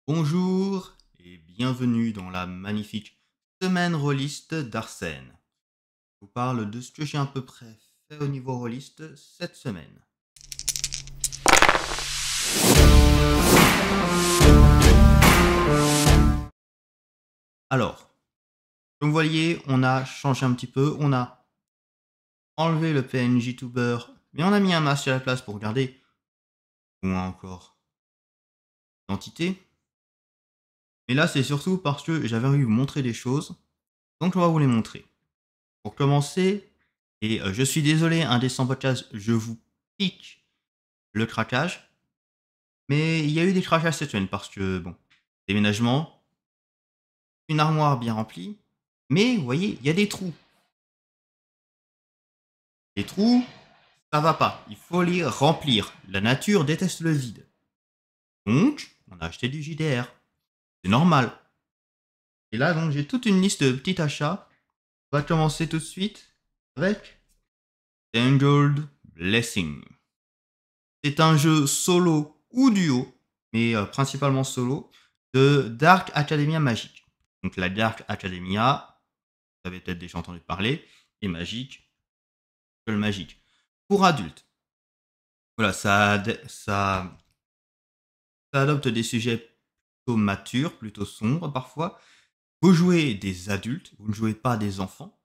Bonjour et bienvenue dans la magnifique semaine rôliste d'Arsène. Je vous parle de ce que j'ai à peu près fait au niveau rôliste cette semaine. Alors, comme vous voyez, on a changé un petit peu, on a enlevé le PNJ Tuber, mais on a mis un masque à la place pour garder ou encore l'identité. Mais là, c'est surtout parce que j'avais envie de vous montrer des choses, donc on va vous les montrer. Pour commencer, et je suis désolé, un des 100 podcasts, je vous pique le craquage. Mais il y a eu des craquages cette semaine parce que, bon, déménagement, une armoire bien remplie, mais vous voyez, il y a des trous. Les trous, ça va pas. Il faut les remplir. La nature déteste le vide. Donc, on a acheté du JDR. C'est normal. Et là, donc, j'ai toute une liste de petits achats. On va commencer tout de suite avec Tangled Blessing. C'est un jeu solo ou duo, mais principalement solo, de Dark Academia Magic. Donc la Dark Academia, vous avez peut-être déjà entendu parler, est magique, seul magique. Pour adultes, voilà, ça adopte des sujets plutôt matures, plutôt sombres parfois. Vous jouez des adultes, vous ne jouez pas des enfants.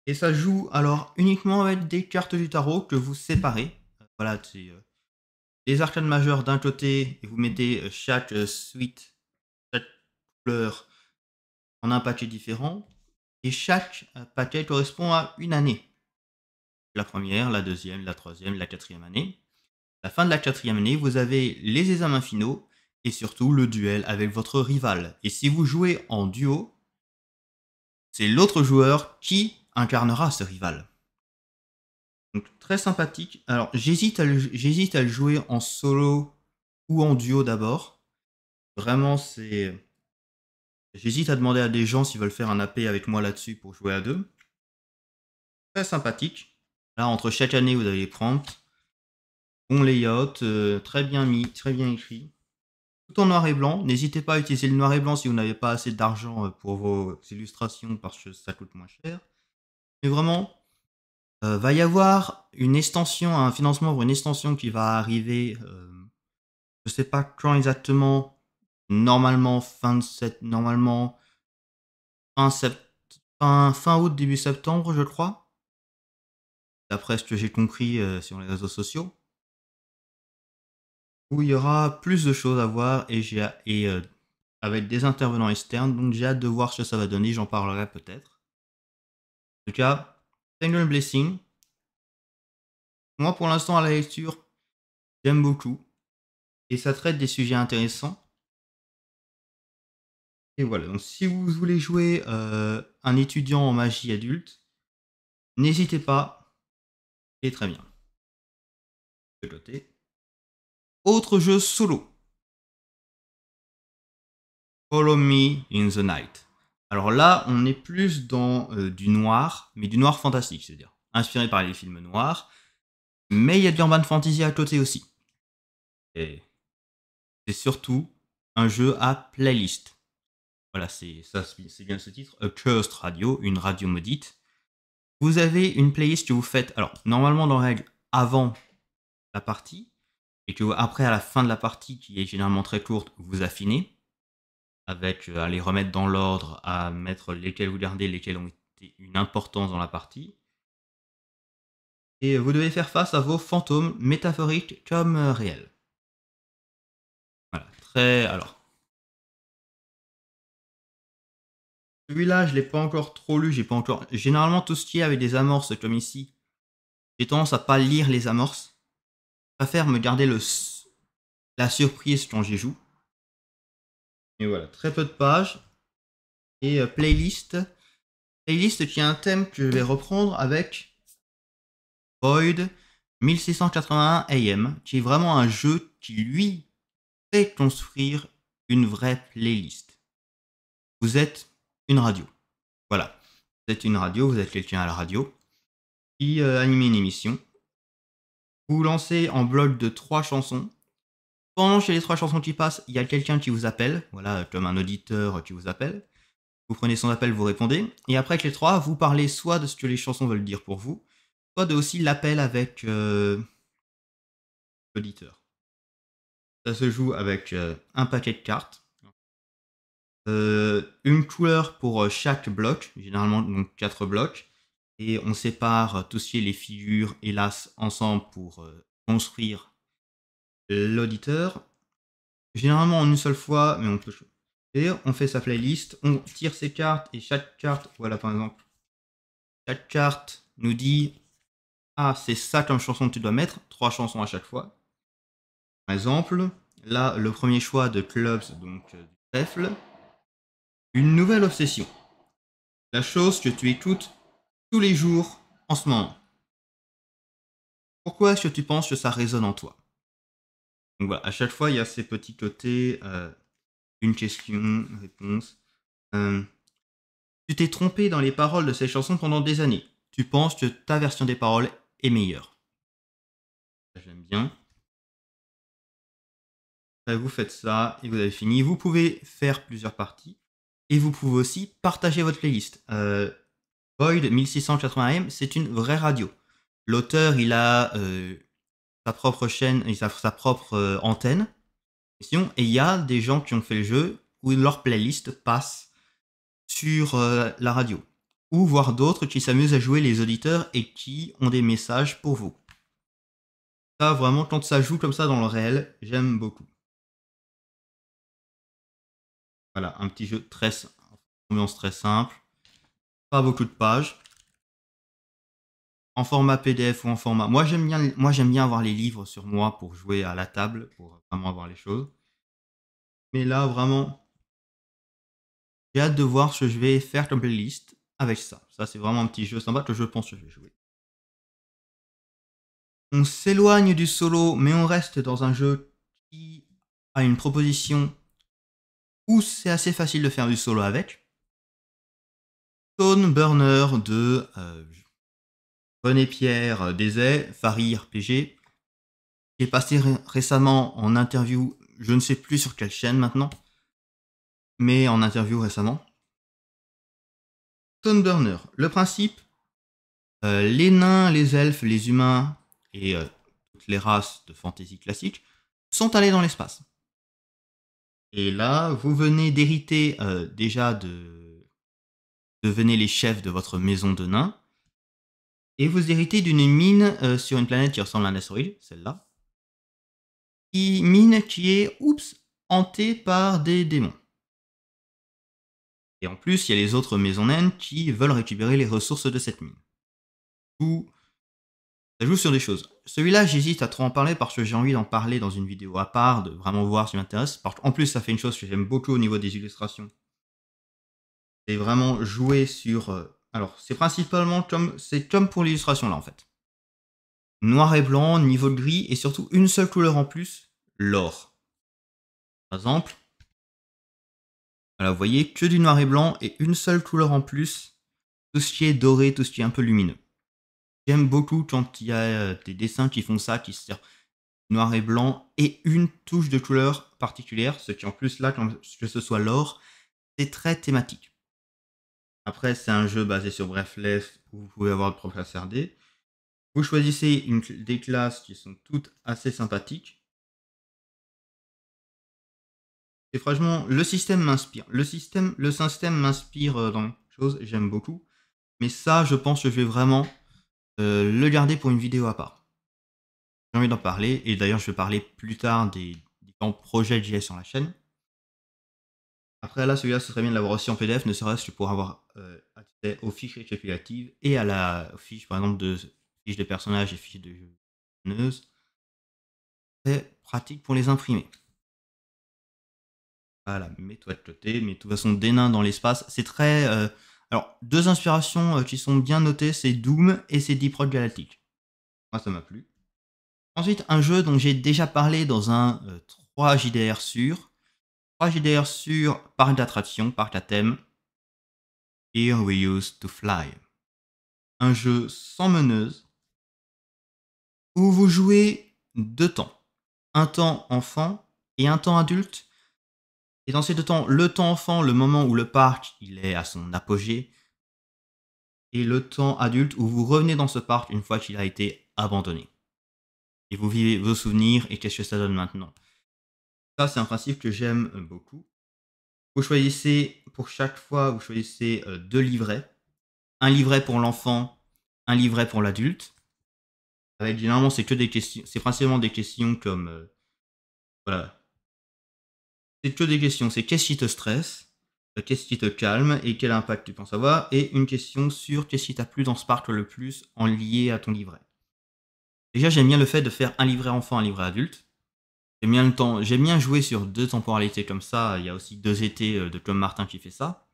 Et ça joue alors uniquement avec des cartes du tarot que vous séparez. Voilà, c'est les arcanes majeures d'un côté et vous mettez chaque suite, chaque couleur en un paquet différent. Et chaque paquet correspond à une année. La première, la deuxième, la troisième, la quatrième année. À la fin de la quatrième année, vous avez les examens finaux et surtout le duel avec votre rival. Et si vous jouez en duo, c'est l'autre joueur qui incarnera ce rival. Donc très sympathique. Alors j'hésite à le jouer en solo ou en duo d'abord. Vraiment, c'est. J'hésite à demander à des gens s'ils veulent faire un AP avec moi là-dessus pour jouer à deux. Très sympathique. Là, entre chaque année, vous avez les prompts. Bon layout, très bien mis, très bien écrit. Tout en noir et blanc. N'hésitez pas à utiliser le noir et blanc si vous n'avez pas assez d'argent pour vos illustrations parce que ça coûte moins cher. Mais vraiment, va y avoir une extension, un financement pour une extension qui va arriver. Je sais pas quand exactement. Normalement normalement fin août, début septembre, je crois. D'après ce que j'ai compris sur les réseaux sociaux. Où il y aura plus de choses à voir avec des intervenants externes, donc j'ai hâte de voir ce que ça va donner, j'en parlerai peut-être. En tout cas, Tangle Blessing, moi pour l'instant à la lecture, j'aime beaucoup, et ça traite des sujets intéressants. Et voilà, donc si vous voulez jouer un étudiant en magie adulte, n'hésitez pas, et très bien. De côté. Autre jeu solo. Follow Me in the Night. Alors là, on est plus dans du noir, mais du noir fantastique, c'est-à-dire inspiré par les films noirs, mais il y a de l'urban fantasy à côté aussi. Et c'est surtout un jeu à playlist. Voilà, c'est bien ce titre, A Cursed Radio, une radio maudite. Vous avez une playlist que vous faites, alors normalement dans la règle avant la partie, et que après à la fin de la partie, qui est généralement très courte, vous affinez, avec à les remettre dans l'ordre, à mettre lesquels vous gardez, lesquels ont été une importance dans la partie. Et vous devez faire face à vos fantômes métaphoriques comme réels. Voilà, alors. Celui-là, je l'ai pas encore trop lu, j'ai pas encore. Généralement, tout ce qui est avec des amorces comme ici, j'ai tendance à pas lire les amorces. Je préfère me garder la surprise quand j'y joue. Et voilà, très peu de pages. Et playlist. Playlist qui a un thème que je vais reprendre avec Void 1681 AM, qui est vraiment un jeu qui, lui, fait construire une vraie playlist. Vous êtes une radio. Voilà. Vous êtes une radio, vous êtes quelqu'un à la radio qui anime une émission. Vous lancez en bloc de 3 chansons. Pendant que les 3 chansons qui passent, il y a quelqu'un qui vous appelle, voilà, comme un auditeur qui vous appelle. Vous prenez son appel, vous répondez, et après avec les 3, vous parlez soit de ce que les chansons veulent dire pour vous, soit de aussi l'appel avec l'auditeur. Ça se joue avec un paquet de cartes, une couleur pour chaque bloc, généralement donc 4 blocs, et on sépare tout ce qui est les figures et l'as ensemble pour construire l'auditeur. Généralement en une seule fois, mais on peut choisir. On fait sa playlist, on tire ses cartes et chaque carte, voilà par exemple, chaque carte nous dit ah c'est ça comme chanson que tu dois mettre, 3 chansons à chaque fois. Par exemple, là le premier choix de Clubs, donc du trèfle, une nouvelle obsession. La chose que tu écoutes tous les jours en ce moment. Pourquoi est-ce que tu penses que ça résonne en toi? Donc voilà, à chaque fois il y a ces petits côtés, une question, une réponse. Tu t'es trompé dans les paroles de ces chansons pendant des années. Tu penses que ta version des paroles est meilleure. J'aime bien. Vous faites ça et vous avez fini. Vous pouvez faire plusieurs parties. Et vous pouvez aussi partager votre playlist. Void 1680M, c'est une vraie radio. L'auteur, il a sa propre chaîne, il a sa propre antenne. Et il y a des gens qui ont fait le jeu où leur playlist passe sur la radio. Ou voir d'autres qui s'amusent à jouer les auditeurs et qui ont des messages pour vous. Ça, vraiment, quand ça joue comme ça dans le réel, j'aime beaucoup. Voilà, un petit jeu très ambiance très simple. Pas beaucoup de pages. En format PDF ou en format... Moi, j'aime bien avoir les livres sur moi pour jouer à la table, pour vraiment avoir les choses. Mais là, vraiment, j'ai hâte de voir ce que je vais faire comme playlist avec ça. Ça, c'est vraiment un petit jeu sympa que je pense que je vais jouer. On s'éloigne du solo, mais on reste dans un jeu qui a une proposition où c'est assez facile de faire du solo avec. Stone Burner de René Pierre Desaix, Farid RPG, qui est passé récemment en interview, je ne sais plus sur quelle chaîne maintenant, mais en interview récemment. Stone Burner, le principe, les nains, les elfes, les humains et toutes les races de fantasy classique sont allés dans l'espace. Et là, vous venez d'hériter déjà devenez les chefs de votre maison de nains. Et vous héritez d'une mine sur une planète qui ressemble à un astéroïde, celle-là. Mine qui est, hantée par des démons. Et en plus, il y a les autres maisons naines qui veulent récupérer les ressources de cette mine. Ça joue sur des choses. Celui-là, j'hésite à trop en parler parce que j'ai envie d'en parler dans une vidéo à part, de vraiment voir ce qui m'intéresse. En plus, ça fait une chose que j'aime beaucoup au niveau des illustrations. C'est vraiment jouer sur... alors, c'est principalement comme pour l'illustration là en fait. Noir et blanc, niveau de gris, et surtout une seule couleur en plus, l'or. Par exemple, voilà, vous voyez que du noir et blanc et une seule couleur en plus, tout ce qui est doré, tout ce qui est un peu lumineux. J'aime beaucoup quand il y a des dessins qui font ça, qui se servent noir et blanc et une touche de couleur particulière, ce qui en plus là, que ce soit l'or, c'est très thématique. Après, c'est un jeu basé sur Breathless où vous pouvez avoir votre propre SRD. Vous choisissez des classes qui sont toutes assez sympathiques. Et franchement, le système m'inspire. Le système m'inspire dans les choses, j'aime beaucoup. Mais ça, je pense que je vais vraiment le garder pour une vidéo à part. J'ai envie d'en parler, et d'ailleurs, je vais parler plus tard des différents projets que j'ai sur la chaîne. Après, là, celui-là, ce serait bien de l'avoir aussi en PDF, ne serait-ce que pour avoir accès aux fiches récapitulatives et aux fiches, par exemple, de fiches de personnages et fiches de jeux. C'est pratique pour les imprimer. Voilà, mets-toi de côté, mais de toute façon, des nains dans l'espace, c'est très... alors, deux inspirations qui sont bien notées, c'est Doom et c'est Deep Rock Galactic. Moi, ça m'a plu. Ensuite, un jeu dont j'ai déjà parlé dans un 3 JDR sur. 3 JDR sur parc d'attraction, parc à thème. Here We Used to Fly. Un jeu sans meneuse où vous jouez deux temps. Un temps enfant et un temps adulte. Et dans ces deux temps, le temps enfant, le moment où le parc il est à son apogée, et le temps adulte où vous revenez dans ce parc une fois qu'il a été abandonné. Et vous vivez vos souvenirs et qu'est-ce que ça donne maintenant. Ça, c'est un principe que j'aime beaucoup. Vous choisissez, pour chaque fois, vous choisissez 2 livrets. Un livret pour l'enfant, un livret pour l'adulte. Avec généralement, c'est que des questions, c'est principalement des questions comme, voilà, c'est que des questions, c'est qu'est-ce qui te stresse, qu'est-ce qui te calme et quel impact tu penses avoir, et une question sur qu'est-ce qui t'a plu dans ce parc le plus en lié à ton livret. Déjà, j'aime bien le fait de faire un livret enfant, un livret adulte. J'aime bien jouer sur 2 temporalités comme ça. Il y a aussi 2 étés de Tom Martin qui fait ça.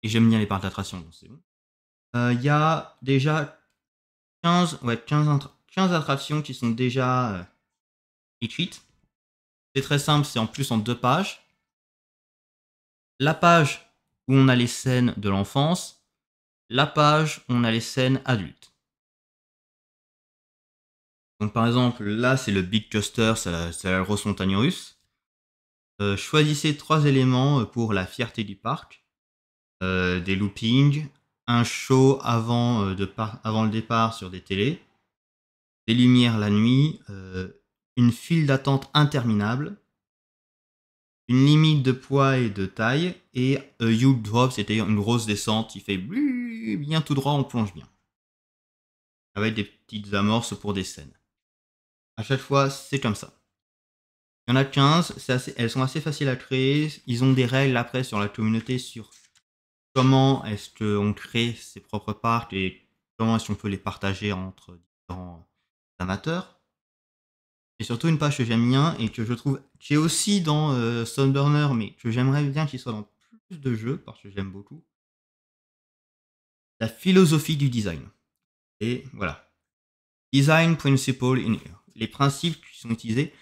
Et j'aime bien les parcs d'attractions, donc c'est bon. Il y a déjà 15 attractions qui sont déjà écrites. C'est très simple, c'est en plus en 2 pages. La page où on a les scènes de l'enfance, la page où on a les scènes adultes. Donc par exemple, là c'est le Big Coaster, c'est la grosse montagne russe. Choisissez 3 éléments pour la fierté du parc. Des loopings, un show avant le départ sur des télés, des lumières la nuit, une file d'attente interminable, une limite de poids et de taille, et a huge drop, c'est-à-dire une grosse descente qui fait bien tout droit, on plonge bien. Avec des petites amorces pour des scènes. À chaque fois, c'est comme ça. Il y en a 15, elles sont assez faciles à créer. Ils ont des règles après sur la communauté sur comment est-ce qu'on crée ses propres parcs et comment est-ce qu'on peut les partager entre différents amateurs. Et surtout une page que j'aime bien et que je trouve qui est aussi dans Sunburner, mais que j'aimerais bien qu'il soit dans plus de jeux parce que j'aime beaucoup. La philosophie du design. Et voilà. Design principle in here. Les principes qui sont utilisés.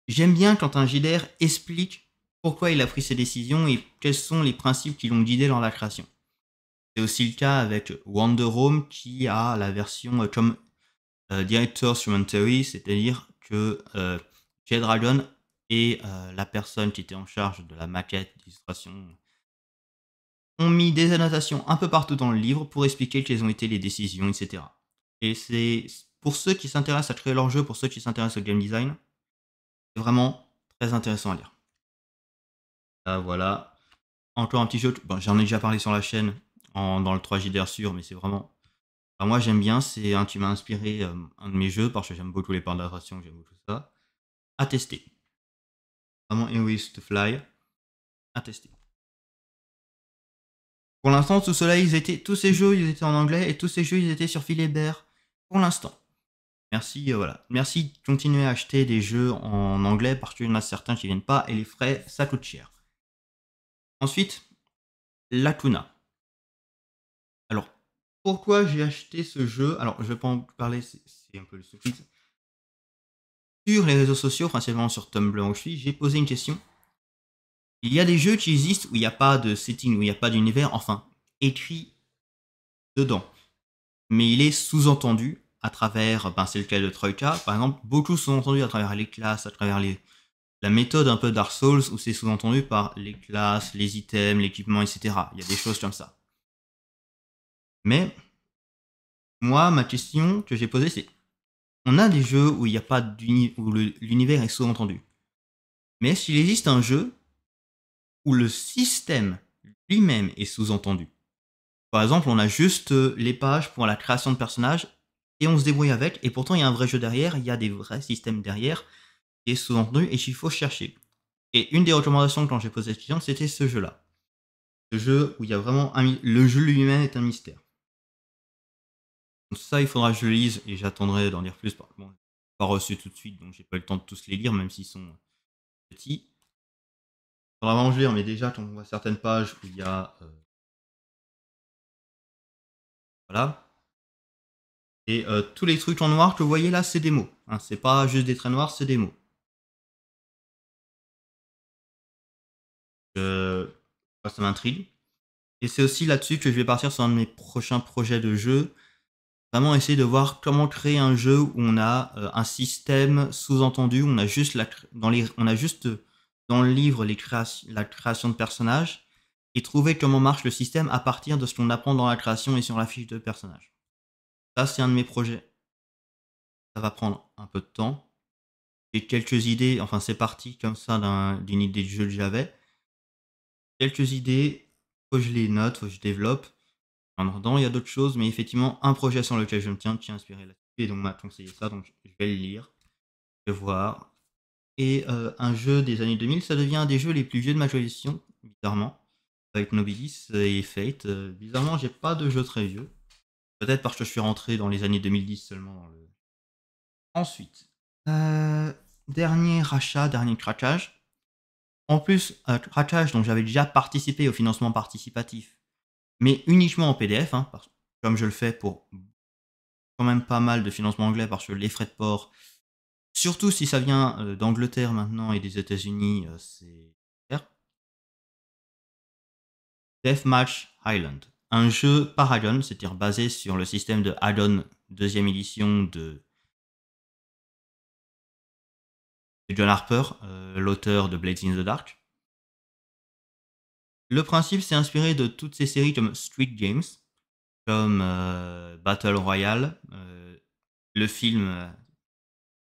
J'aime bien quand un JDR explique pourquoi il a pris ses décisions et quels sont les principes qui l'ont guidé dans la création. C'est aussi le cas avec Wonder Home qui a la version comme Director Instrumentary, c'est-à-dire que Jay Dragon et la personne qui était en charge de la maquette d'illustration ont mis des annotations un peu partout dans le livre pour expliquer quelles ont été les décisions, etc. Et c'est pour ceux qui s'intéressent à créer leur jeu, pour ceux qui s'intéressent au game design, c'est vraiment très intéressant à lire. Voilà. Encore un petit jeu, bon, j'en ai déjà parlé sur la chaîne dans le 3JDR sûr, mais c'est vraiment. Enfin, moi j'aime bien, c'est un qui m'a inspiré un de mes jeux parce que j'aime beaucoup les parcs d'attraction, j'aime beaucoup ça. À tester. Vraiment Eowys to Fly. À tester. Pour l'instant, tous ces jeux ils étaient en anglais et tous ces jeux ils étaient sur Philibert. Pour l'instant. Merci, voilà. Merci de continuer à acheter des jeux en anglais parce qu'il y en a certains qui viennent pas et les frais ça coûte cher. Ensuite, Lacuna. Alors, pourquoi j'ai acheté ce jeu? Alors, je vais pas en parler, c'est un peu le sous-titre. Sur les réseaux sociaux, principalement sur Tumblr où je suis, j'ai posé une question. Il y a des jeux qui existent où il n'y a pas de setting, où il n'y a pas d'univers, enfin, écrit dedans. Mais il est sous-entendu à travers, c'est le cas de Troika, par exemple, beaucoup sous-entendu à travers les classes, à travers la méthode un peu Dark Souls, où c'est sous-entendu par les classes, les items, l'équipement, etc. Il y a des choses comme ça. Mais, moi, ma question que j'ai posée, c'est on a des jeux où il n'y a pas où l'univers est sous-entendu. Mais est-ce qu'il existe un jeu où le système lui-même est sous-entendu? Par exemple, on a juste les pages pour la création de personnages et on se débrouille avec, et pourtant il y a un vrai jeu derrière, il y a des vrais systèmes derrière qui est sous-entendu et qu'il faut chercher. Et une des recommandations quand j'ai posé cette question, c'était ce jeu-là. Ce jeu où il y a vraiment le jeu lui-même est un mystère. Donc ça, il faudra que je le lise et j'attendrai d'en lire plus. Bon, pas reçu tout de suite, donc j'ai pas eu le temps de tous les lire, même s'ils sont petits. Il faudra vraiment que je lire, mais déjà, quand on voit certaines pages où il y a. Voilà. Et tous les trucs en noir que vous voyez là, c'est des mots. Hein, c'est pas juste des traits noirs, c'est des mots. Ça m'intrigue. Et c'est aussi là-dessus que je vais partir sur un de mes prochains projets de jeu. vraiment essayer de voir comment créer un jeu où on a un système sous-entendu, où on a juste on a juste dans le livre la création de personnages et trouver comment marche le système à partir de ce qu'on apprend dans la création et sur la fiche de personnage. Ça, c'est un de mes projets. Ça va prendre un peu de temps. J'ai quelques idées, enfin c'est parti comme ça d'une idée de jeu que j'avais. Quelques idées, faut que je les note, faut que je développe. En attendant, il y a d'autres choses, mais effectivement, un projet sur lequel je me tiens qui est inspiré là-dessus, et donc m'a conseillé ça, donc je vais le lire, je vais voir. Et un jeu des années 2000, ça devient un des jeux les plus vieux de ma collection, bizarrement, avec Nobilis et Fate. Bizarrement, j'ai pas de jeu très vieux. Peut-être parce que je suis rentré dans les années 2010 seulement dans le. Ensuite, dernier rachat, dernier craquage. En plus, craquage dont j'avais déjà participé au financement participatif, mais uniquement en PDF, hein, comme je le fais pour quand même pas mal de financement anglais, parce que les frais de port, surtout si ça vient d'Angleterre maintenant et des États-Unis, c'est cher. Deathmatch Island, un jeu par add-on, c'est-à-dire basé sur le système de add-on deuxième édition de John Harper, l'auteur de Blades in the Dark. Le principe s'est inspiré de toutes ces séries comme Street Games, comme Battle Royale, le film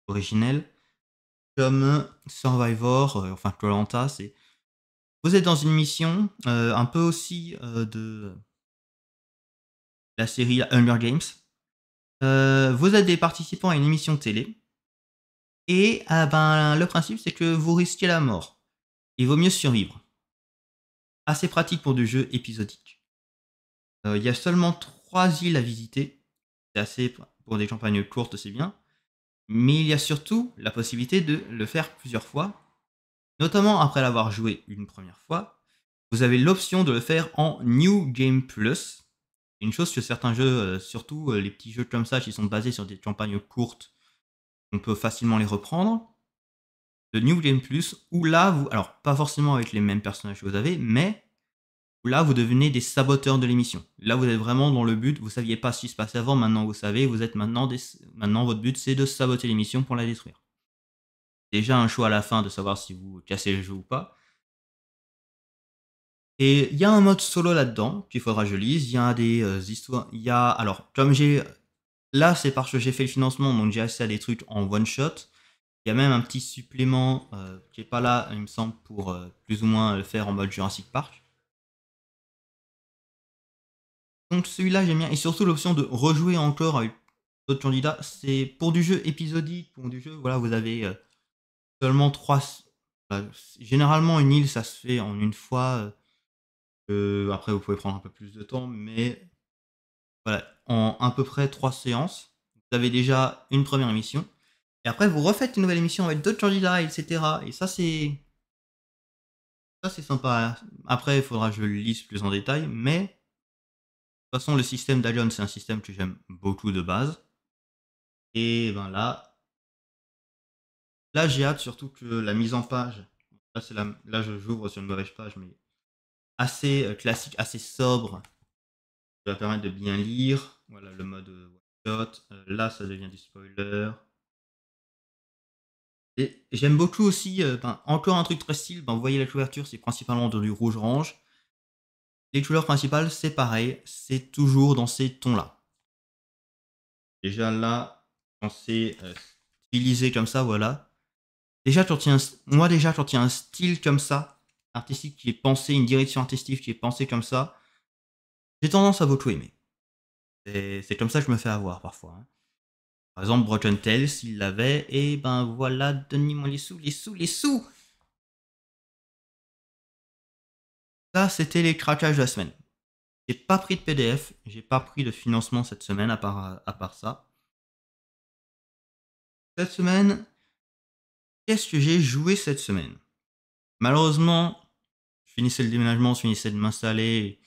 originel, comme Survivor, enfin koh c'est. Vous êtes dans une mission, un peu aussi de la série Hunger Games. Vous êtes des participants à une émission télé. Et ben, le principe, c'est que vous risquez la mort. Il vaut mieux survivre. Assez pratique pour du jeu épisodique. Il y a seulement 3 îles à visiter. C'est assez pour des campagnes courtes, c'est bien. Mais il y a surtout la possibilité de le faire plusieurs fois. Notamment après l'avoir joué une première fois. Vous avez l'option de le faire en New Game Plus. Une chose que certains jeux, surtout les petits jeux comme ça qui sont basés sur des campagnes courtes, on peut facilement les reprendre. Le New Game Plus, où là, alors pas forcément avec les mêmes personnages que vous avez, mais où là, vous devenez des saboteurs de l'émission. Là, vous êtes vraiment dans le but, vous saviez pas ce qui se passait avant, maintenant vous savez, vous êtes maintenant votre but, c'est de saboter l'émission pour la détruire. Déjà un choix à la fin de savoir si vous cassez le jeu ou pas. Et il y a un mode solo là-dedans, qu'il faudra que je lise. Il y a des histoires. Il y a. Alors, comme j'ai. Là, c'est parce que j'ai fait le financement, donc j'ai accès à des trucs en one shot. Il y a même un petit supplément qui est pas là, il me semble, pour plus ou moins le faire en mode Jurassic Park. Donc celui-là, j'aime bien. Et surtout l'option de rejouer encore avec d'autres candidats. C'est pour du jeu épisodique, pour du jeu, voilà, vous avez seulement 3. Généralement, une île, ça se fait en une fois. Après, vous pouvez prendre un peu plus de temps, mais voilà, en à peu près 3 séances, vous avez déjà une première émission. Et après, vous refaites une nouvelle émission avec d'autres candidats, etc. Et ça, c'est sympa. Après, il faudra que je le lise plus en détail, mais de toute façon, le système d'Alion, c'est un système que j'aime beaucoup de base. Et ben là, j'ai hâte surtout que la mise en page. Là, j'ouvre sur une mauvaise page, mais assez classique, assez sobre. Ça va permettre de bien lire. Voilà le mode one shot. Là, ça devient du spoiler. Et j'aime beaucoup aussi, encore un truc très style, vous voyez la couverture, c'est principalement dans du rouge-orange. Les couleurs principales, c'est pareil, c'est toujours dans ces tons-là. Déjà là, quand c'est stylisé comme ça, voilà. Déjà, quand il y a un style comme ça, artistique qui est pensé, une direction artistique qui est pensée comme ça, j'ai tendance à beaucoup aimer. C'est comme ça que je me fais avoir parfois, hein. Par exemple, Broken Tales, s'il l'avait, et ben voilà, donnez-moi les sous, les sous, les sous! Ça, c'était les craquages de la semaine. J'ai pas pris de PDF, j'ai pas pris de financement cette semaine à part ça. Cette semaine, qu'est-ce que j'ai joué cette semaine? Malheureusement, je finissais le déménagement, je finissais de m'installer,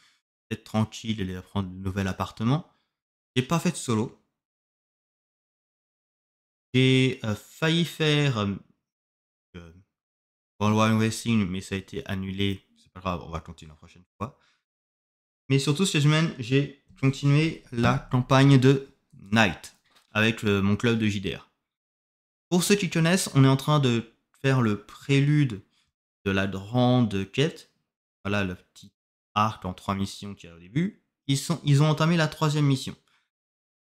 d'être tranquille et de prendre un nouvel appartement. J'ai pas fait de solo. J'ai failli faire World Wide Racing, mais ça a été annulé. C'est pas grave, on va continuer la prochaine fois. Mais surtout, cette semaine, j'ai continué la campagne de Night avec mon club de JDR. Pour ceux qui connaissent, on est en train de faire le prélude de la grande quête. Voilà le petit arc en 3 missions qu'il y a au début. Ils ont entamé la 3e mission.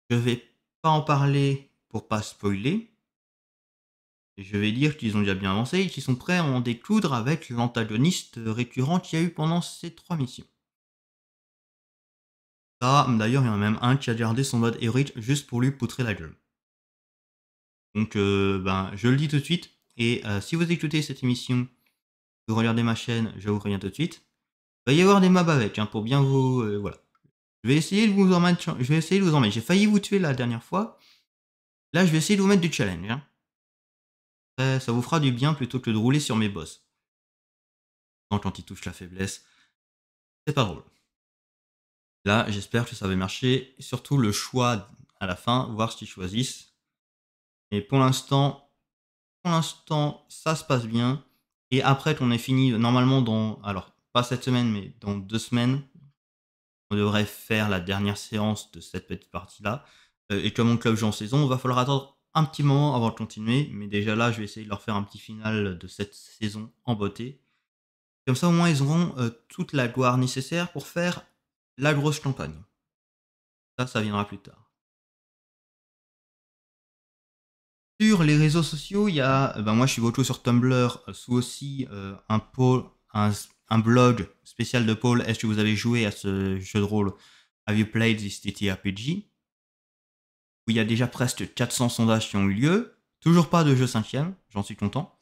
Je vais pas en parler pour pas spoiler. Et je vais dire qu'ils ont déjà bien avancé et qu'ils sont prêts à en découdre avec l'antagoniste récurrent qu'il y a eu pendant ces 3 missions. Ça, d'ailleurs, il y en a même un qui a gardé son mode héroïque juste pour lui poutrer la gueule. Donc, je le dis tout de suite. Et si vous écoutez cette émission, vous regardez ma chaîne, je vous reviens tout de suite. Il va y avoir des mobs avec, hein, pour bien vous... voilà. Je vais essayer de vous en mettre. J'ai failli vous tuer la dernière fois. Là, je vais essayer de vous mettre du challenge. Hein. Ça vous fera du bien plutôt que de rouler sur mes boss. Quand ils touchent la faiblesse, c'est pas drôle. Là, j'espère que ça va marcher. Et surtout le choix à la fin, voir ce qu'ils choisissent. Et pour l'instant, ça se passe bien. Et après qu'on ait fini, normalement alors pas cette semaine, mais dans 2 semaines, on devrait faire la dernière séance de cette petite partie-là. Et comme mon club joue en saison, il va falloir attendre un petit moment avant de continuer. Mais déjà là, je vais essayer de leur faire un petit final de cette saison en beauté. Comme ça, au moins, ils auront toute la gloire nécessaire pour faire la grosse campagne. Ça viendra plus tard. Sur les réseaux sociaux, il y a, moi je suis beaucoup sur Tumblr, sous aussi un blog spécial de Paul. Est-ce que vous avez joué à ce jeu de rôle? Have you played this TTRPG? Où il y a déjà presque 400 sondages qui ont eu lieu. Toujours pas de jeu 5ème, j'en suis content.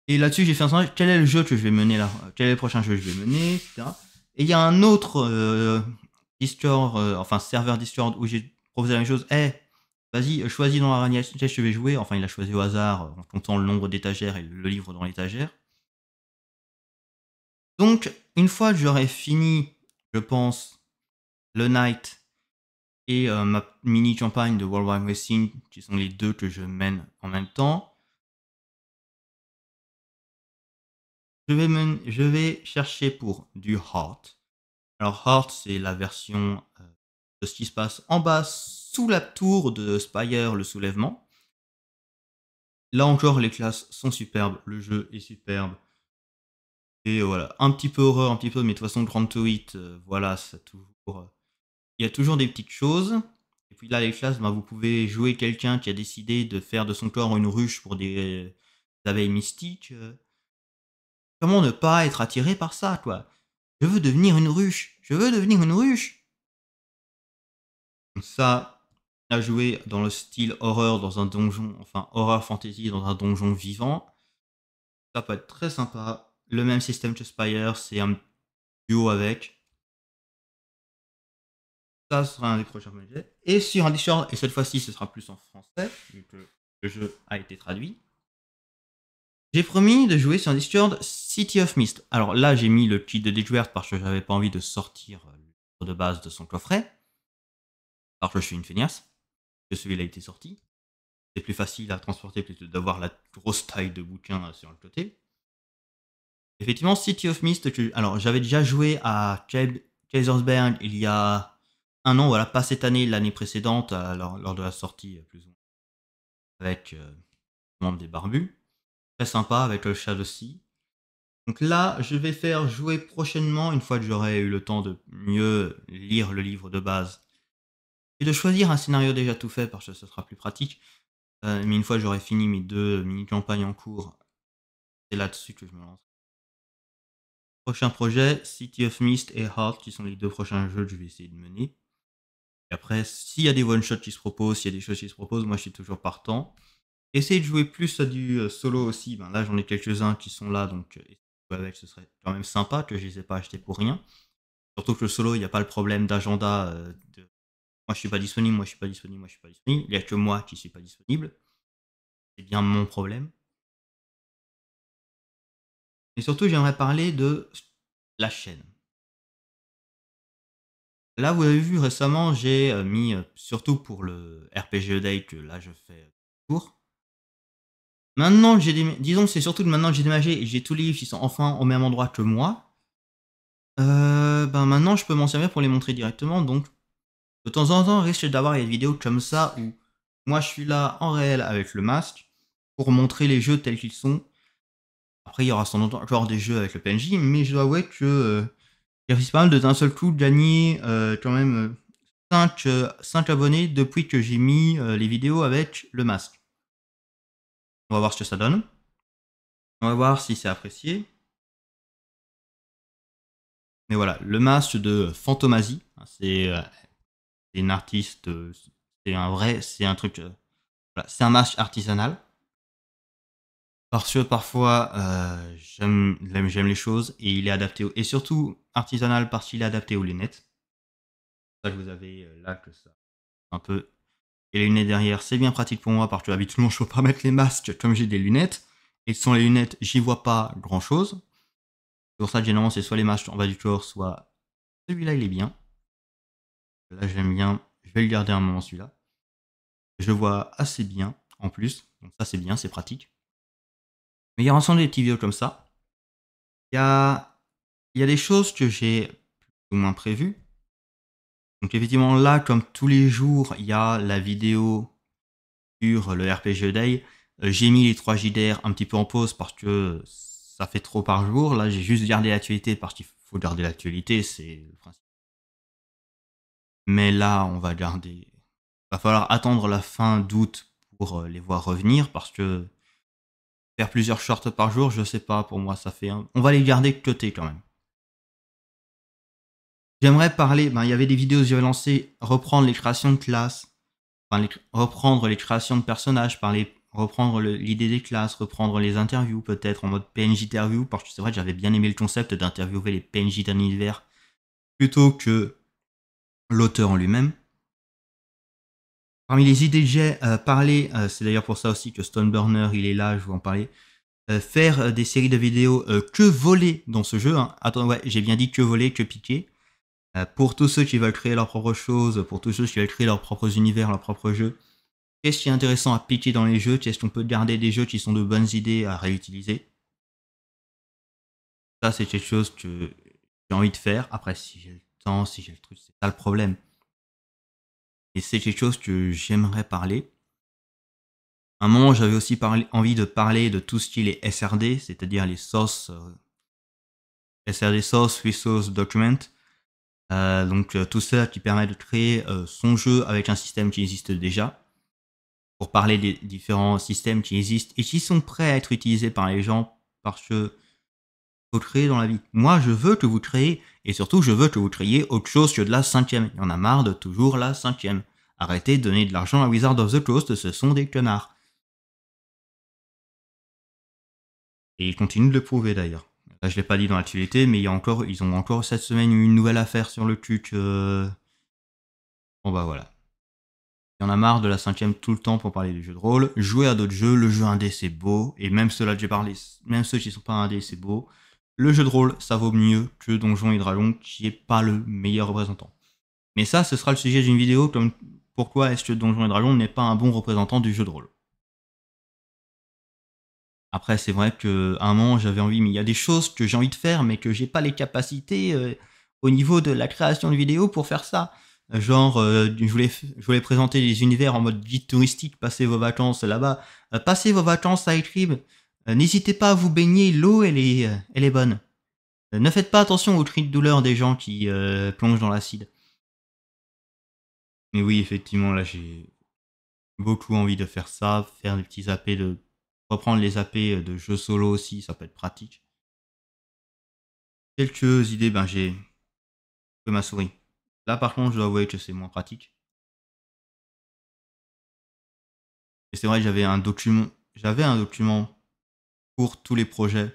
Et là-dessus, j'ai fait un sondage. Quel est le jeu que je vais mener là? Quel est le prochain jeu que je vais mener, etc. Et il y a un autre Discord, serveur Discord où j'ai proposé la même chose. Vas-y, choisis dans l'araignée que je vais jouer. Enfin, il a choisi au hasard en comptant le nombre d'étagères et le livre dans l'étagère. Donc, une fois que j'aurai fini, je pense, le Night et ma mini-campagne de World Wide Racing, qui sont les 2 que je mène en même temps, je vais chercher pour du Heart. Alors, Heart, c'est la version de ce qui se passe en bas, sous la tour de Spire, le soulèvement. Là encore, les classes sont superbes, le jeu est superbe. Et voilà, un petit peu horreur, un petit peu, mais de toute façon, Grand to Hit, voilà, il y a toujours des petites choses. Et puis là, les classes, vous pouvez jouer quelqu'un qui a décidé de faire de son corps une ruche pour des abeilles mystiques. Comment ne pas être attiré par ça, quoi? Je veux devenir une ruche. Je veux devenir une ruche. Ça, à jouer dans le style horreur dans un donjon, enfin horreur fantasy dans un donjon vivant, ça peut être très sympa. Le même système que Spire, c'est un duo avec. Ça sera un des prochains projets. Et sur un Discord, et cette fois-ci ce sera plus en français, vu que le jeu a été traduit. J'ai promis de jouer sur un Discord City of Mist. Alors là, j'ai mis le kit de découverte parce que j'avais pas envie de sortir le livre de base de son coffret. Alors que je suis une feignasse, que celui-là a été sorti. C'est plus facile à transporter plutôt que d'avoir la grosse taille de bouquin sur le côté. Effectivement, City of Mist, alors j'avais déjà joué à Kaisersberg il y a 1 an, voilà, pas cette année, l'année précédente, lors de la sortie, plus ou moins, avec le membre des barbus. Très sympa, avec le chat aussi. Donc là, je vais faire jouer prochainement, une fois que j'aurai eu le temps de mieux lire le livre de base, et de choisir un scénario déjà tout fait, parce que ce sera plus pratique. Mais une fois que j'aurai fini mes 2 mini-campagnes en cours, c'est là-dessus que je me lance. Prochain projet, City of Mist et Heart, qui sont les 2 prochains jeux que je vais essayer de mener. Et après, s'il y a des one-shots qui se proposent, s'il y a des choses qui se proposent, moi je suis toujours partant. Essayez de jouer plus à du solo aussi. Là, j'en ai quelques-uns qui sont là, donc avec, ce serait quand même sympa que je les ai pas achetés pour rien. Surtout que le solo, il n'y a pas le problème d'agenda. Moi je suis pas disponible, moi je suis pas disponible, moi je suis pas disponible. Il n'y a que moi qui suis pas disponible. C'est bien mon problème. Et surtout, j'aimerais parler de la chaîne. Là, vous avez vu récemment, j'ai mis, surtout pour le RPG Day que là je fais tour. Maintenant que disons que c'est surtout que maintenant que j'ai déménagé et j'ai tous les livres qui sont enfin au même endroit que moi. Maintenant je peux m'en servir pour les montrer directement, donc De temps en temps, il risque d'avoir des vidéos comme ça où moi je suis là en réel avec le masque pour montrer les jeux tels qu'ils sont. Après, il y aura sans doute encore des jeux avec le PNJ, mais je dois avouer que j'ai réussi pas mal de d'un seul coup gagner quand même 5 abonnés depuis que j'ai mis les vidéos avec le masque. On va voir ce que ça donne. On va voir si c'est apprécié. Mais voilà, le masque de Fantomasie, c'est une artiste, c'est un truc, voilà, c'est un masque artisanal. Parce que parfois, j'aime les choses et il est adapté, et surtout artisanal parce qu'il est adapté aux lunettes. Ça que vous avez là, que ça, un peu. Et les lunettes derrière, c'est bien pratique pour moi parce que habituellement je peux pas mettre les masques comme j'ai des lunettes. Et sans les lunettes, j'y vois pas grand chose. C'est pour ça que généralement c'est soit les masques en bas du corps, soit celui-là il est bien. Là j'aime bien, je vais le garder un moment celui-là. Je le vois assez bien en plus, donc ça c'est bien, c'est pratique. Mais il y a ensemble des petits vidéos comme ça. Il y a, il y a des choses que j'ai plus ou moins prévues. Donc effectivement là, comme tous les jours, il y a la vidéo sur le RPG Day. J'ai mis les 3 JDR un petit peu en pause parce que ça fait trop par jour. Là, j'ai juste gardé l'actualité parce qu'il faut garder l'actualité, c'est le principe. Mais là, on va garder. Va falloir attendre la fin d'août pour les voir revenir parce que faire plusieurs shorts par jour, je sais pas, pour moi, ça fait. On va les garder de côté quand même. J'aimerais parler. Ben, il y avait des vidéos que j'avais lancées, reprendre les créations de classes, enfin, reprendre les créations de personnages, reprendre l'idée des classes, reprendre les interviews peut-être en mode PNJ interview, parce que c'est vrai que j'avais bien aimé le concept d'interviewer les PNJ d'un univers plutôt que l'auteur en lui-même. Parmi les idées que j'ai parlé, c'est d'ailleurs pour ça aussi que Stoneburner il est là, je vais en parler. Faire des séries de vidéos que voler dans ce jeu. Hein. Attends, ouais, j'ai bien dit que voler, que piquer. Pour tous ceux qui veulent créer leurs propres choses, pour tous ceux qui veulent créer leurs propres univers, leurs propres jeux. Qu'est-ce qui est intéressant à piquer dans les jeux? Qu'est-ce qu'on peut garder des jeux qui sont de bonnes idées à réutiliser? Ça, c'est quelque chose que j'ai envie de faire. Après, si j'ai le temps, si j'ai le truc, c'est pas le problème. Et c'est quelque chose que j'aimerais parler. À un moment, j'avais aussi envie de parler de tout ce qui est SRD, c'est-à-dire les sources, SRD Source Resource Document. Donc tout ça qui permet de créer son jeu avec un système qui existe déjà. Pour parler des différents systèmes qui existent et qui sont prêts à être utilisés par les gens parce que faut créer dans la vie. Moi, je veux que vous créez, et surtout, je veux que vous créiez autre chose que de la 5e. Il y en a marre de toujours la 5e. Arrêtez de donner de l'argent à Wizard of the Coast, ce sont des connards. Et ils continuent de le prouver d'ailleurs. Là, je l'ai pas dit dans l'actualité, mais ils ont encore cette semaine une nouvelle affaire sur le cul que... Bon bah voilà. Il y en a marre de la 5e tout le temps pour parler du jeu de rôle. Jouer à d'autres jeux, le jeu indé c'est beau, et même ceux-là que j'ai parlé, même ceux qui sont pas indés c'est beau. Le jeu de rôle, ça vaut mieux que Donjons et Dragons, qui est pas le meilleur représentant. Mais ça, ce sera le sujet d'une vidéo, comme pourquoi est-ce que Donjons et Dragons n'est pas un bon représentant du jeu de rôle. Après, c'est vrai qu'à un moment, j'avais envie, mais il y a des choses que j'ai envie de faire, mais que j'ai pas les capacités au niveau de la création de vidéos pour faire ça. Genre, je voulais présenter les univers en mode guide touristique, passer vos vacances là-bas. Passez vos vacances à Etrib. N'hésitez pas à vous baigner, l'eau, elle est bonne. Ne faites pas attention aux cris de douleur des gens qui plongent dans l'acide. Mais oui, effectivement, là, j'ai beaucoup envie de faire ça, faire des petits AP reprendre les AP de jeux solo aussi, ça peut être pratique. Quelques idées, ben j'ai que ma souris. Là par contre, je dois avouer que c'est moins pratique. Et c'est vrai que j'avais un document pour tous les projets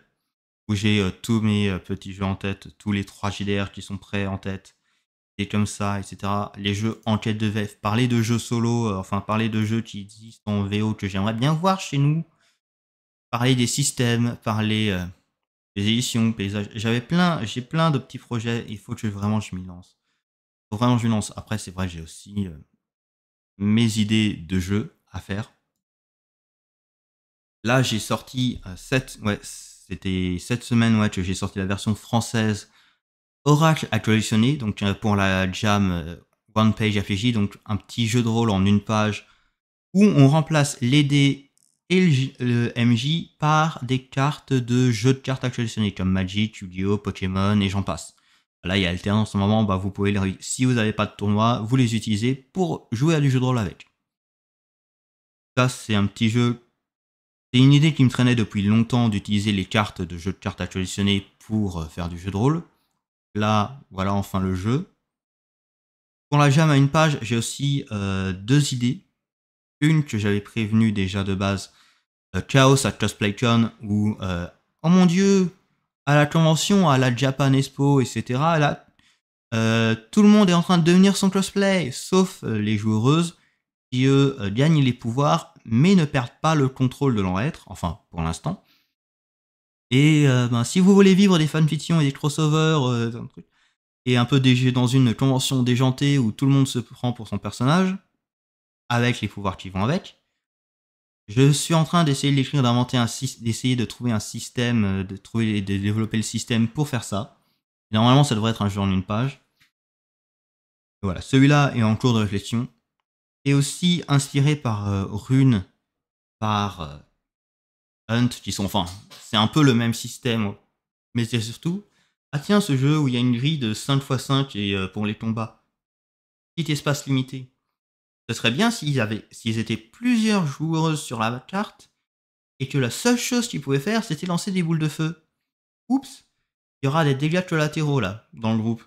où j'ai tous mes petits jeux en tête, tous les 3 JDR qui sont prêts en tête, et comme ça, etc. Les jeux en quête de VF, parler de jeux solo, enfin parler de jeux qui existent en VO que j'aimerais bien voir chez nous, parler des systèmes, parler des éditions, paysages. J'ai plein de petits projets, il faut que vraiment je m'y lance. Faut vraiment que je m'y lance. Après, c'est vrai, j'ai aussi mes idées de jeux à faire. Là, j'ai sorti c'était cette semaine que j'ai sorti la version française Oracle actualisée, donc pour la Jam One Page RPG, donc un petit jeu de rôle en une page où on remplace les dés et le MJ par des cartes de jeux de cartes actualisés comme Magic, Yu-Gi-Oh, Pokémon et j'en passe. Là, il y a alternance en ce moment, vous pouvez si vous n'avez pas de tournoi, vous les utilisez pour jouer à du jeu de rôle avec. Ça, c'est un petit jeu. C'est une idée qui me traînait depuis longtemps d'utiliser les cartes de jeux de cartes actualisés pour faire du jeu de rôle. Là, voilà enfin le jeu. Pour la jam à une page, j'ai aussi 2 idées. Une que j'avais prévenue déjà de base, Chaos à CosplayCon, où, oh mon dieu, à la convention, à la Japan Expo, etc., là, tout le monde est en train de devenir son cosplay, sauf les joueuses qui, eux, gagnent les pouvoirs, mais ne perdent pas le contrôle de leur être, enfin, pour l'instant. Et si vous voulez vivre des fanfictions et des crossovers, et un peu dans une convention déjantée où tout le monde se prend pour son personnage, avec les pouvoirs qui vont avec, je suis en train d'essayer de l'écrire, d'essayer de trouver un système, de développer le système pour faire ça. Et normalement, ça devrait être un jeu en une page. Et voilà, celui-là est en cours de réflexion. Et aussi inspiré par Rune, par Hunt, qui sont, enfin, c'est un peu le même système, mais c'est surtout, ah tiens, ce jeu où il y a une grille de 5x5 et pour les combats, petit espace limité. Ce serait bien s'ils étaient plusieurs joueuses sur la carte et que la seule chose qu'ils pouvaient faire, c'était lancer des boules de feu. Oups, il y aura des dégâts collatéraux là, dans le groupe.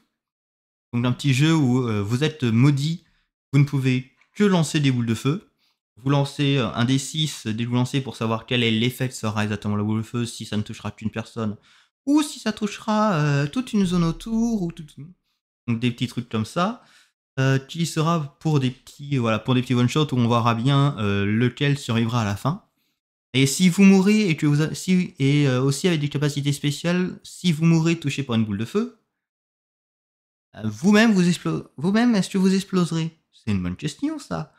Donc un petit jeu où vous êtes maudit, vous ne pouvez que lancer des boules de feu. Vous lancez un des 6 dès que vous lancez pour savoir quel est l'effet que sera exactement la boule de feu, si ça ne touchera qu'une personne, ou si ça touchera toute une zone autour, ou donc des petits trucs comme ça. Qui sera pour des petits one shots où on verra bien lequel survivra à la fin. Et si vous mourrez et que aussi avec des capacités spéciales, si vous mourrez touché par une boule de feu, vous-même est-ce que vous exploserez? C'est une bonne question ça.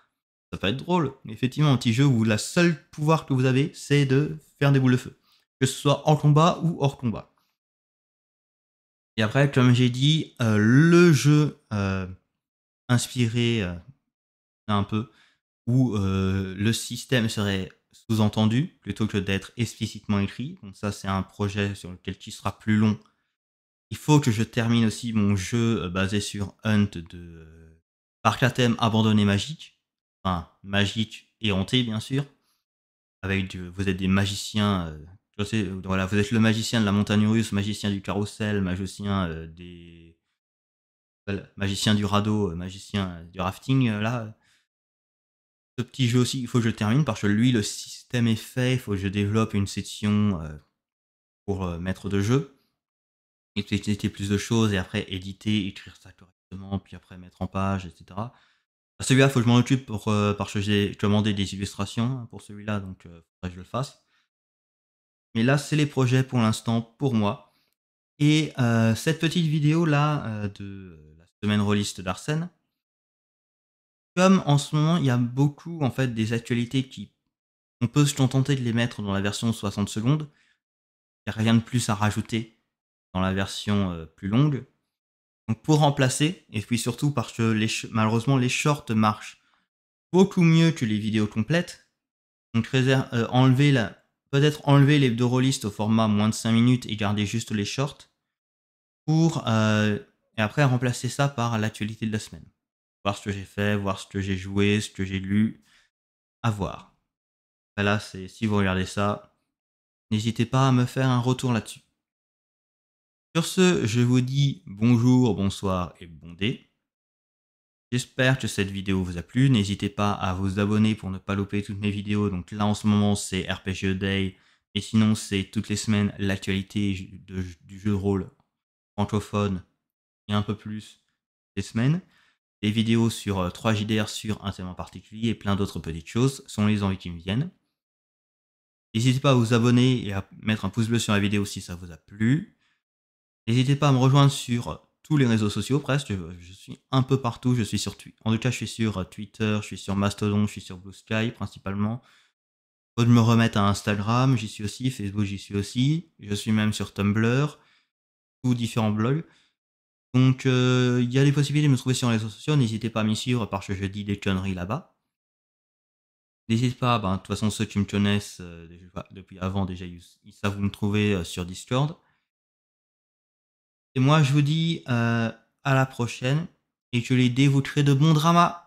Ça peut être drôle. Mais effectivement, un petit jeu où la seule pouvoir que vous avez, c'est de faire des boules de feu, que ce soit en combat ou hors combat. Et après, comme j'ai dit, le jeu inspiré un peu où le système serait sous-entendu plutôt que d'être explicitement écrit. Donc ça, c'est un projet sur lequel qui sera plus long. Il faut que je termine aussi mon jeu basé sur Hunt de parc à thème abandonné magique. Enfin, magique et hanté, bien sûr. Vous êtes des magiciens. Voilà, vous êtes le magicien de la montagne russe, magicien du carrousel, magicien du radeau, magicien du rafting. Là, ce petit jeu aussi, il faut que je le termine parce que lui, le système est fait. Il faut que je développe une section pour maître de jeu. Et tester plus de choses et après éditer, écrire ça correctement, puis après mettre en page, etc. Celui-là, il faut que je m'en occupe parce que j'ai commandé des illustrations pour celui-là, donc il faudrait que je le fasse. Mais là, c'est les projets pour l'instant pour moi. Et cette petite vidéo-là de la semaine rôliste d'Arsène, comme en ce moment, il y a beaucoup en fait des actualités on peut se contenter de les mettre dans la version 60 secondes. Il n'y a rien de plus à rajouter dans la version plus longue. Donc pour remplacer, et puis surtout parce que malheureusement les shorts marchent beaucoup mieux que les vidéos complètes, donc peut-être enlever les deux rôlistes au format moins de 5 minutes et garder juste les shorts, et après remplacer ça par l'actualité de la semaine. Voir ce que j'ai fait, voir ce que j'ai joué, ce que j'ai lu, à voir. Là, si vous regardez ça, n'hésitez pas à me faire un retour là-dessus. Sur ce, je vous dis bonjour, bonsoir et bon dé. J'espère que cette vidéo vous a plu. N'hésitez pas à vous abonner pour ne pas louper toutes mes vidéos. Donc là, en ce moment, c'est RPG Day. Et sinon, c'est toutes les semaines l'actualité du jeu de rôle francophone et un peu plus les semaines. Des vidéos sur 3JDR sur un thème en particulier et plein d'autres petites choses sont les envies qui me viennent. N'hésitez pas à vous abonner et à mettre un pouce bleu sur la vidéo si ça vous a plu. N'hésitez pas à me rejoindre sur tous les réseaux sociaux presque. Je suis un peu partout. Je suis sur en tout cas, je suis sur Twitter, je suis sur Mastodon, je suis sur Blue Sky principalement. Faut que je me remette à Instagram, j'y suis aussi. Facebook, j'y suis aussi. Je suis même sur Tumblr ou différents blogs. Donc, il y a des possibilités de me trouver sur les réseaux sociaux. N'hésitez pas à m'y suivre parce que je dis des conneries là-bas. N'hésitez pas, de toute façon, ceux qui me connaissent depuis avant, déjà, ils savent où me trouver sur Discord. Et moi, je vous dis à la prochaine et que les dés vous créent de bons dramas.